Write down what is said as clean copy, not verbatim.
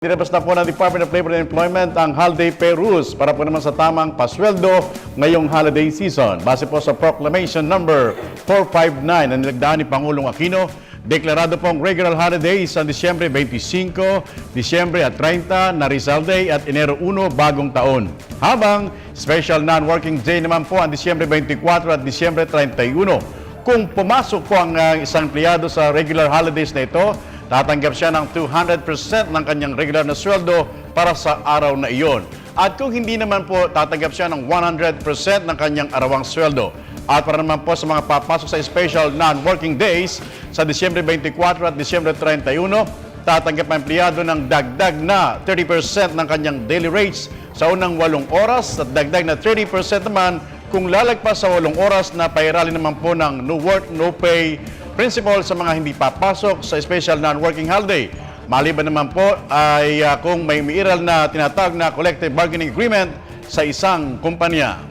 Nilabas na po ng Department of Labor and Employment ang holiday pay rules para po naman sa tamang pasweldo ngayong holiday season. Base po sa Proclamation number 459 na nilagdaan ni Pangulong Aquino, deklarado pong regular holidays sa Disyembre 25, Disyembre at 30 na Rizal Day at Enero 1 bagong taon. Habang special non-working day naman po ang Disyembre 24 at Disyembre 31. Kung pumasok po ang isang empleyado sa regular holidays na ito, tatanggap siya ng 200% ng kanyang regular na sweldo para sa araw na iyon. At kung hindi naman po, tatanggap siya ng 100% ng kanyang arawang sweldo. At para naman po sa mga papasok sa special non-working days sa Disyembre 24 at Disyembre 31, tatanggap ang empleyado ng dagdag na 30% ng kanyang daily rates sa unang 8 oras at dagdag na 30% naman kung lalagpas sa 8 oras na pairali naman po ng no work, no pay principle sa mga hindi papasok sa special non-working holiday. Maliban naman po ay kung may umiiral na tinatawag na collective bargaining agreement sa isang kumpanya.